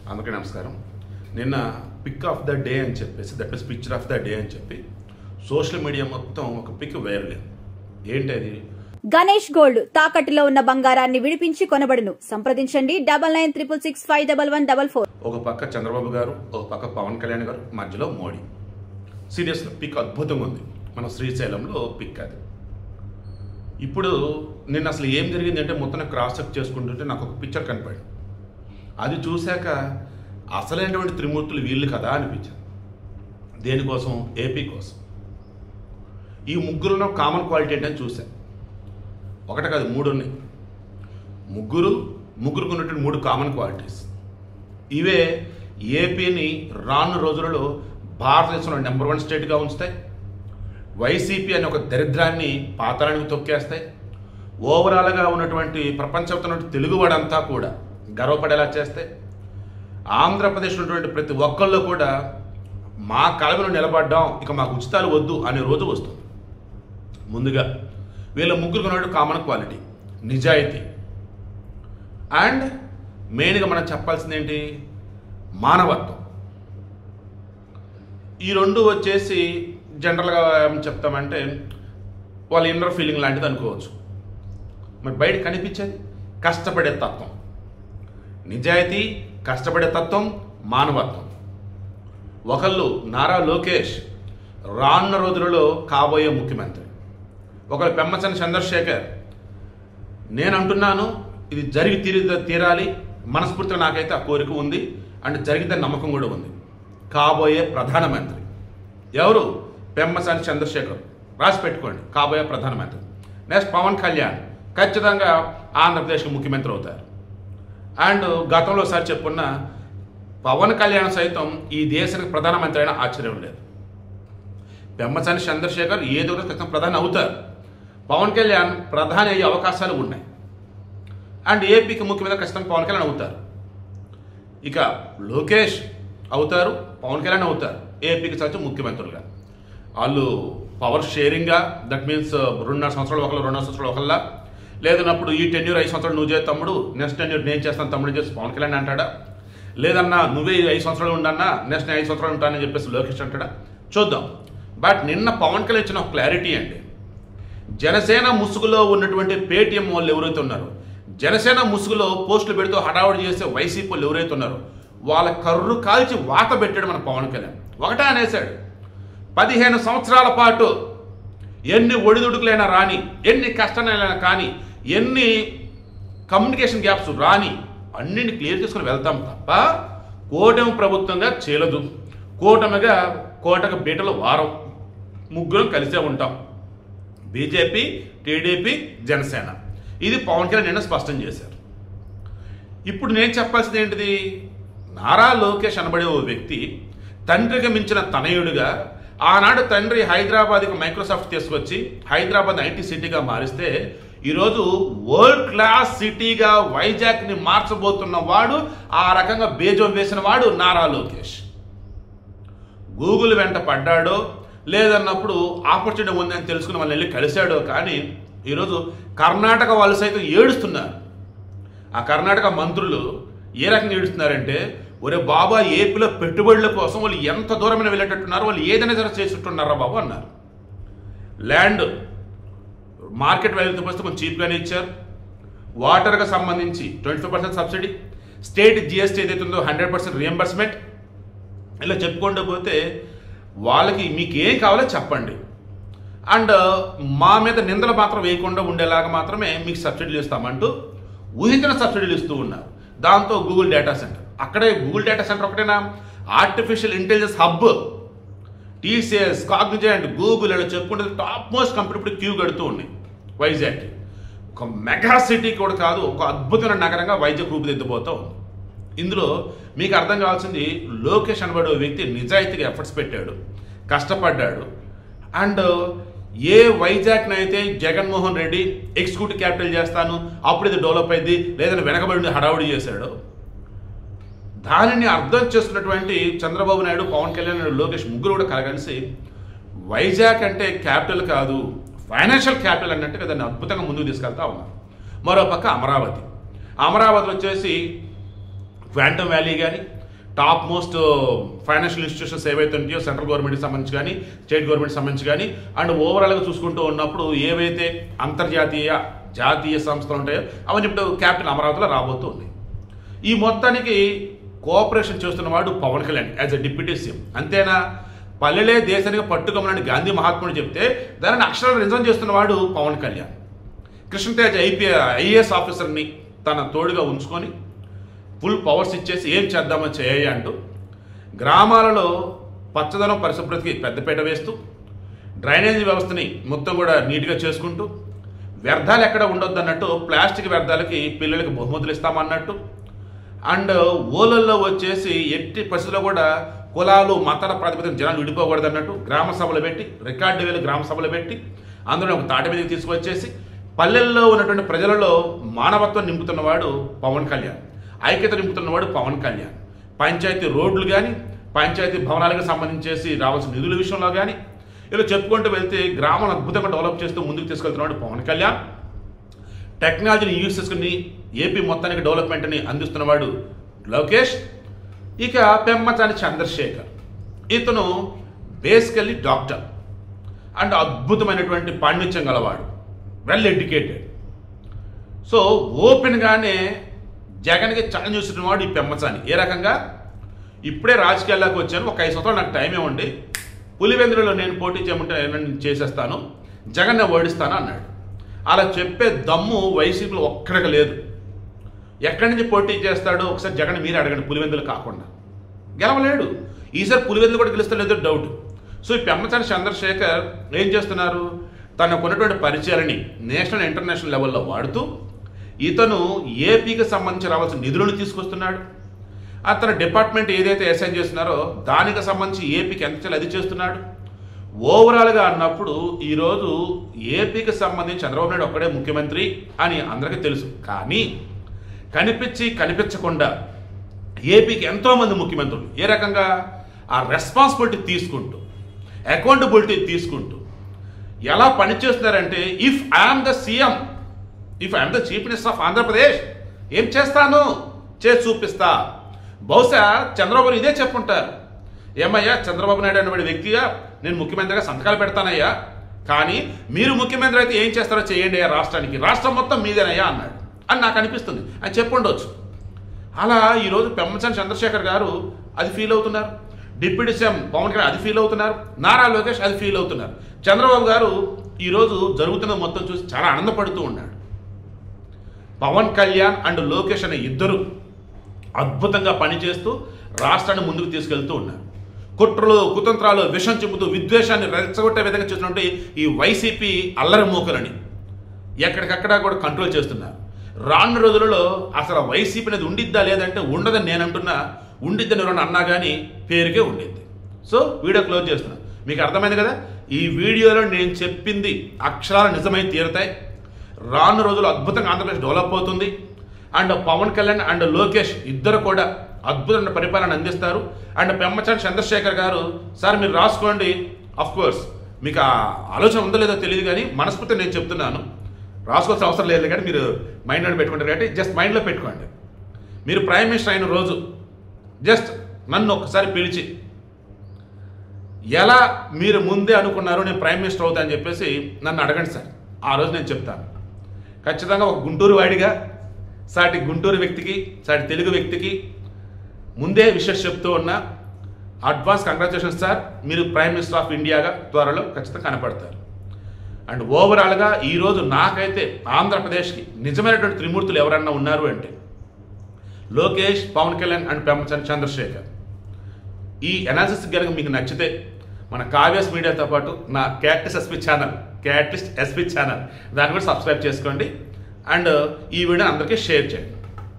అందరికీ నమస్కారం. నిన్న పిక్ ఆఫ్ ద డే అని చెప్పేసి that means picture of the day అని చెప్పి సోషల్ మీడియా మొత్తం ఒక పిక్ వైరల్ అయింది. ఏంటది? గణేష్ గోల్డ్ తాకట్టులో ఉన్న బంగారాన్ని విడిపించి కొనబడును. సంప్రదించండి 9966651144. ఒక పక్క చంద్రబాబు గారు, ఒక పక్క పవన్ కళ్యాణ్ గారు, మధ్యలో మోడీ. సీరియస్గా పిక్ అద్భుతంగా ఉంది. మన శ్రీశైలంలో పిక్ అది. ఇప్పుడు నిన్న అసలు ఏం జరిగింది అంటే మొత్తం క్రాస్ చెక్ చేసుకుంటుంటే నాకు ఒక పిక్చర్ కనపడింది. అది చూశాక అసలైనటువంటి త్రిమూర్తులు వీళ్ళు కదా అనిపించింది. దేనికోసం? ఏపీ కోసం. ఈ ముగ్గురులో కామన్ క్వాలిటీ ఏంటని చూశాను. ఒకటి కాదు, 3 ఉన్నాయి. ముగ్గురికి ఉన్నటువంటి 3 కామన్ క్వాలిటీస్. ఇవే ఏపీని రాను రోజులలో భారతదేశంలో నెంబర్ 1 స్టేట్గా ఉంచుతాయి. వైసీపీ అనే ఒక దరిద్రాన్ని పాతాళానికి తొక్కేస్తాయి. ఓవరాల్గా ఉన్నటువంటి ప్రపంచంతో తెలుగువాడంతా కూడా గర్వపడేలా చేస్తాయి. ఆంధ్రప్రదేశ్ ఉన్నటువంటి ప్రతి ఒక్కళ్ళు కూడా మా కాలంలో నిలబడ్డాం, ఇక మాకు ఉచితాలు వద్దు అనే రోజు వస్తుంది. ముందుగా వీళ్ళ ముగ్గురికి ఉన్నటువంటి కామన్ క్వాలిటీ నిజాయితీ. అండ్ మెయిన్గా మనం చెప్పాల్సింది ఏంటి? మానవత్వం. ఈ రెండు వచ్చేసి జనరల్గా ఏం చెప్తామంటే వాళ్ళ ఇన్నర్ ఫీలింగ్ లాంటిది అనుకోవచ్చు. మరి బయట కనిపించేది కష్టపడే తత్వం. నిజాయితీ, కష్టపడే తత్వం, మానవత్వం. ఒకళ్ళు నారా లోకేష్ రానున్న రోజులలో కాబోయే ముఖ్యమంత్రి. ఒకళ్ళు పెమ్మసాని చంద్రశేఖర్. నేను అంటున్నాను ఇది జరిగి తీరాలి, మనస్ఫూర్తిగా నాకైతే ఆ కోరిక ఉంది అండ్ జరిగితే నమ్మకం కూడా ఉంది. కాబోయే ప్రధానమంత్రి ఎవరు? పెమ్మసాని చంద్రశేఖర్. రాసి పెట్టుకోండి, కాబోయే ప్రధానమంత్రి. నెక్స్ట్ పవన్ కళ్యాణ్ ఖచ్చితంగా ఆంధ్రప్రదేశ్కి ముఖ్యమంత్రి అవుతారు. అండ్ గతంలో సార్ చెప్పున్న పవన్ కళ్యాణ్ సైతం ఈ దేశానికి ప్రధానమంత్రి అయినా ఆశ్చర్యం లేదు. పెమ్మసాని చంద్రశేఖర్ ఏదో ఖచ్చితంగా ప్రధాని అవుతారు. పవన్ కళ్యాణ్ ప్రధాని అయ్యే అవకాశాలు ఉన్నాయి. అండ్ ఏపీకి ముఖ్యమంత్రి ఖచ్చితంగా పవన్ కళ్యాణ్ అవుతారు. ఇక లోకేష్ అవుతారు, పవన్ కళ్యాణ్ అవుతారు ఏపీకి సైతం ముఖ్యమంత్రులుగా. వాళ్ళు పవర్ షేరింగ్గా, దట్ మీన్స్ 2.5 సంవత్సరాలు ఒకళ్ళు, 2.5 సంవత్సరాలు ఒకళ్ళ, లేదన్నప్పుడు ఈ టెన్యూర్ 5 సంవత్సరాలు నువ్వు చేయ తమ్ముడు, నెక్స్ట్ టెన్యూర్ నేను చేస్తాను తమ్ముడు చేసి పవన్ కళ్యాణ్ అంటాడా? లేదన్నా నువ్వే 5 సంవత్సరాలు ఉండన్నా, నెక్స్ట్ 5 సంవత్సరాలు ఉంటానని చెప్పేసి లోకేష్ అంటాడా? చూద్దాం. బట్ నిన్న పవన్ కళ్యాణ్ ఇచ్చిన క్లారిటీ అండి. జనసేన ముసుగులో ఉన్నటువంటి పేటీఎం వాళ్ళు ఎవరైతే ఉన్నారో, జనసేన ముసుగులో పోస్టులు పెడుతూ హడావుడి చేసే వైసీపీ వాళ్ళు ఎవరైతే ఉన్నారో వాళ్ళ కర్రు కాల్చి వాత పెట్టాడు మన పవన్ కళ్యాణ్. ఒకటే అనేసాడు, 15 సంవత్సరాల పాటు ఎన్ని ఒడిదుడుకులైనా రాని, ఎన్ని కష్టాలైనా కానీ, ఎన్ని కమ్యూనికేషన్ గ్యాప్స్ రాని, అన్నింటిని క్లియర్ చేసుకుని వెళ్తాం తప్ప కూటమి ప్రభుత్వంగా చేయలేదు. కోటకు బీటలు వారం, ముగ్గురం కలిసే ఉంటాం. BJP, TDP, Janasena. ఇది పవన్ కళ్యాణ్ నిన్న స్పష్టం చేశారు. ఇప్పుడు నేను చెప్పాల్సింది ఏంటిది? నారా లోకేష్ అనబడే ఓ వ్యక్తి తండ్రికి మించిన తనయుడిగా, ఆనాడు తండ్రి హైదరాబాద్కి మైక్రోసాఫ్ట్ తీసుకొచ్చి హైదరాబాద్ ఐటీ సిటీగా మారిస్తే ఈరోజు వరల్డ్ క్లాస్ సిటీగా వైజాగ్ని మార్చబోతున్న వాడు, ఆ రకంగా బేజం వేసిన వాడు నారా లోకేష్. గూగుల్ వెంట పడ్డాడో లేదన్నప్పుడు ఆపర్చునిటీ ఉందని తెలుసుకుని వాళ్ళు వెళ్ళి కలిశాడో కానీ ఈరోజు కర్ణాటక వాళ్ళు సైతం ఏడుస్తున్నారు. ఆ కర్ణాటక మంత్రులు ఏ రకంగా ఏడుస్తున్నారంటే, ఒరే బాబా, ఏపీలో పెట్టుబడుల కోసం వాళ్ళు ఎంత దూరమైన వెళ్ళేటట్టున్నారు, వాళ్ళు ఏదైనా సరే చేసేట్టున్నారా బాబు అన్నారు. ల్యాండ్ మార్కెట్ వాల్యూతో పోస్తే కొంచెం చీప్గానే ఇచ్చారు. వాటర్కి సంబంధించి 25% సబ్సిడీ, స్టేట్ జిఎస్టీ ఏదైతే ఉందో 100% రియంబర్స్మెంట్. ఇలా చెప్పుకుంటూ పోతే వాళ్ళకి మీకు ఏం కావాలో చెప్పండి, అండ్ మా మీద నిందలు మాత్రం వేయకుండా ఉండేలాగా మాత్రమే మీకు సబ్సిడీలు ఇస్తామంటూ ఊహించిన సబ్సిడీలు ఇస్తూ ఉన్నారు. దాంతో గూగుల్ డేటా సెంటర్, అక్కడే గూగుల్ డేటా సెంటర్ ఒకటేనా, artificial intelligence hub, TCS, Cognizant, Google ఇలా చెప్పుకుంటే టాప్ మోస్ట్ కంపెనీ ఇప్పుడు క్యూ కడుతూ ఉన్నాయి. వైజాగ్ ఒక మెగా సిటీ కూడా కాదు, ఒక అద్భుతమైన నగరంగా వైజాగ్ రూపుదిద్దుపోతూ ఉంది. ఇందులో మీకు అర్థం కావాల్సింది, లోకేష్ అనబడే వ్యక్తి నిజాయితీగా ఎఫర్ట్స్ పెట్టాడు, కష్టపడ్డాడు. అండ్ ఏ వైజాగ్ని అయితే జగన్మోహన్ రెడ్డి ఎగ్జిక్యూటివ్ క్యాపిటల్ చేస్తాను, అప్పుడు ఇది డెవలప్ అయింది, లేదని వెనకబడి హడావుడి చేశాడు, దానిని అర్థం చేసుకున్నటువంటి చంద్రబాబు నాయుడు, పవన్ కళ్యాణ్, లోకేష్ ముగ్గురు కూడా కలగలిసి వైజాగ్ అంటే క్యాపిటల్ కాదు, ఫైనాన్షియల్ క్యాపిటల్ అన్నట్టుగా దాన్ని అద్భుతంగా ముందుకు తీసుకెళ్తా ఉన్నారు. మరోపక్క అమరావతి వచ్చేసి క్వాంటమ్ వ్యాలీ కానీ టాప్ మోస్ట్ ఫైనాన్షియల్ ఇన్స్టిట్యూషన్స్ ఏవైతే ఉంటాయో సెంట్రల్ గవర్నమెంట్కి సంబంధించి కానీ స్టేట్ గవర్నమెంట్కి సంబంధించి కానీ అండ్ ఓవరాల్గా చూసుకుంటూ ఉన్నప్పుడు ఏవైతే అంతర్జాతీయ జాతీయ సంస్థలు ఉంటాయో అవన్నీ ఇప్పుడు క్యాపిటల్ అమరావతిలో రాబోతూ ఉన్నాయి. ఈ మొత్తానికి కోఆపరేషన్ చేస్తున్నవాడు Pawan Kalyan as a deputy CM. అంతేనా, పల్లెలే దేశానికి పట్టుకోమని గాంధీ మహాత్ముడు చెప్తే దానిని అక్షరాలు నిజం చేస్తున్నవాడు పవన్ కళ్యాణ్. కృష్ణతేజ్ ఐఏఎస్ ఆఫీసర్ని తన తోడుగా ఉంచుకొని ఫుల్ పవర్స్ ఇచ్చేసి ఏం చేద్దామో చేయ అంటూ గ్రామాలలో పచ్చదనం పరిశుభ్రతకి పెద్దపీట వేస్తూ డ్రైనేజీ వ్యవస్థని మొత్తం కూడా నీట్గా చేసుకుంటూ వ్యర్థాలు ఎక్కడ ఉండొద్దు అన్నట్టు ప్లాస్టిక్ వ్యర్థాలకి పిల్లలకి బహుమతులు ఇస్తామన్నట్టు అండ్ ఓలల్లో వచ్చేసి ఎట్టి పరిస్థితుల్లో కూడా కులాలు మతాల ప్రాతిపదికన జనాలు విడిపోకూడదు అన్నట్టు గ్రామ సభలు పెట్టి రికార్డు వేలు గ్రామ సభలు పెట్టి అందులో ఒక తాటి మీదకి తీసుకొచ్చేసి పల్లెల్లో ఉన్నటువంటి ప్రజలలో మానవత్వం నింపుతున్నవాడు పవన్ కళ్యాణ్, ఐక్యత నింపుతున్నవాడు పవన్ కళ్యాణ్. పంచాయతీ రోడ్లు కానీ పంచాయతీ భవనాలకు సంబంధించేసి రావాల్సిన నిధుల విషయంలో కానీ ఇలా చెప్పుకుంటూ వెళ్తే గ్రామాలను అద్భుతంగా డెవలప్ చేస్తూ ముందుకు తీసుకెళ్తున్నాడు పవన్ కళ్యాణ్. టెక్నాలజీని యూజ్ చేసుకుని ఏపీ మొత్తానికి డెవలప్మెంట్ని అందిస్తున్నవాడు లోకేష్. ఇక పెమ్మసాని చంద్రశేఖర్, ఇతను బేసికల్లీ డాక్టర్ అండ్ అద్భుతమైనటువంటి పాండిత్యం గలవాడు, వెల్ ఎడ్యుకేటెడ్. సో ఓపెన్గానే జగన్కి ఛాలెంజ్ చేస్తున్నవాడు ఈ పెమ్మసాని. ఏ రకంగా, ఇప్పుడే రాజకీయాల్లోకి వచ్చాను, ఒక 5 సంవత్సరాలు నాకు టైం ఇవ్వండి, పులివెందులలో నేను పోటీ చేయమంటే నేను చేసేస్తాను, జగన్ నేను ఓడిస్తాను అన్నాడు. అలా చెప్పే దమ్ము వైసీపీలో ఒక్కడికి లేదు. ఎక్కడి నుంచి పోటీ చేస్తాడో ఒకసారి జగన్ మీరు అడగండి, పులివెందులు కాకుండా గెలవలేడు. ఈసారి పులివెందులు కూడా గెలుస్తలేదో డౌట్. సో ఈ పెమ్మసాని చంద్రశేఖర్ ఏం చేస్తున్నారు, తనకున్నటువంటి పరిచయాలని నేషనల్ ఇంటర్నేషనల్ లెవెల్లో వాడుతూ ఇతను ఏపీకి సంబంధించి రావాల్సిన నిధులను తీసుకొస్తున్నాడు. అతని డిపార్ట్మెంట్ ఏదైతే అసైన్ చేస్తున్నారో దానికి సంబంధించి ఏపీకి ఎంత చేయాలి అది చేస్తున్నాడు. ఓవరాల్గా అన్నప్పుడు ఈరోజు ఏపీకి సంబంధించి చంద్రబాబు నాయుడు ఒక్కడే ముఖ్యమంత్రి అని అందరికీ తెలుసు. కానీ కనిపించకుండా ఏపీకి ఎంతోమంది ముఖ్యమంత్రులు ఏ రకంగా ఆ రెస్పాన్సిబిలిటీ తీసుకుంటూ అకౌంటబిలిటీ తీసుకుంటూ ఎలా పనిచేస్తున్నారంటే, if I'm the CM, if I'm the chief minister of Andhra Pradesh ఏం చేస్తాను చేసి చూపిస్తా. బహుశా చంద్రబాబు ఇదే చెప్పుంటారు, ఏమయ్యా చంద్రబాబు నాయుడు అనేవాడి వ్యక్తిగా నేను ముఖ్యమంత్రిగా సంతకాలు పెడతానయ్యా, కానీ మీరు ముఖ్యమంత్రి అయితే ఏం చేస్తారో చేయండి అయ్యా రాష్ట్రానికి, రాష్ట్రం మొత్తం మీదేనయ్యా అన్నాడు అని నాకు అనిపిస్తుంది. అని చెప్పుండొచ్చు. అలా ఈరోజు పెమ్మసాని చంద్రశేఖర్ గారు అది ఫీల్ అవుతున్నారు, డిప్యూటీ సీఎం పవన్ కళ్యాణ్ అది ఫీల్ అవుతున్నారు, నారా లోకేష్ అది ఫీల్ అవుతున్నారు. చంద్రబాబు గారు ఈరోజు జరుగుతున్న మొత్తం చూసి చాలా ఆనందపడుతూ ఉన్నాడు. పవన్ కళ్యాణ్ అండ్ లోకేష్ అనే ఇద్దరు అద్భుతంగా పనిచేస్తూ రాష్ట్రాన్ని ముందుకు తీసుకెళ్తూ ఉన్నారు. కుట్రలు కుతంత్రాలు విషం చెబుతూ విద్వేషాన్ని రెచ్చగొట్టే విధంగా చేసినటువంటి ఈ వైసీపీ అల్లరి మూకలని ఎక్కడికక్కడ కూడా కంట్రోల్ చేస్తున్నారు. రానున్న రోజులలో అసలు వైసీపీ అనేది ఉండిద్దా లేదంటే ఉండదని నేను అంటున్నా, ఉండిద్దని ఎవరన్నా అన్నా కానీ పేరుకే ఉండిద్ది. సో వీడియో క్లోజ్ చేస్తున్నా. మీకు అర్థమైంది కదా, ఈ వీడియోలో నేను చెప్పింది అక్షరాలు నిజమై తీరుతాయి. రానున్న రోజులు అద్భుతంగా ఆంధ్రప్రదేశ్ డెవలప్ అవుతుంది. అండ్ పవన్ కళ్యాణ్ అండ్ లోకేష్ ఇద్దరు కూడా అద్భుతమైన పరిపాలన అందిస్తారు. అండ్ పెమ్మసాని చంద్రశేఖర్ గారు సార్ మీరు రాసుకోండి, అఫ్ కోర్స్ మీకు ఆ ఆలోచన ఉందో లేదో తెలియదు కానీ మనస్ఫూర్తి నేను చెప్తున్నాను, రాసుకోవాల్సిన అవసరం లేదు కానీ మీరు మైండ్లో పెట్టుకుంటారు కాబట్టి జస్ట్ మైండ్లో పెట్టుకోండి. మీరు ప్రైమ్ మినిస్టర్ అయిన రోజు జస్ట్ నన్ను ఒక్కసారి పిలిచి ఎలా మీరు ముందే అనుకున్నారు నేను ప్రైమ్ మినిస్టర్ అవుతా అని చెప్పేసి నన్ను అడగండి సార్, ఆ రోజు నేను చెప్తాను. ఖచ్చితంగా ఒక గుంటూరు వాడిగా సాటి గుంటూరు వ్యక్తికి సాటి తెలుగు వ్యక్తికి ముందే విషయం చెప్తూ ఉన్నా, అడ్వాన్స్ కంగ్రాచులేషన్స్ సార్, మీరు ప్రైమ్ మినిస్టర్ ఆఫ్ ఇండియాగా త్వరలో ఖచ్చితంగా కనపడతారు. అండ్ ఓవరాల్గా ఈరోజు నాకైతే ఆంధ్రప్రదేశ్కి నిజమైనటువంటి త్రిమూర్తులు ఎవరన్నా ఉన్నారు అంటే లోకేష్, పవన్ కళ్యాణ్ అండ్ పెమ్మసాని చంద్రశేఖర్. ఈ అనాలిసిస్ కనుక మీకు నచ్చితే మన కావ్యాస్ మీడియాతో పాటు నా క్యాటిస్ట్ ఎస్పీ ఛానల్ దాన్ని కూడా సబ్స్క్రైబ్ చేసుకోండి. అండ్ ఈ వీడియో అందరికీ షేర్ చేయండి.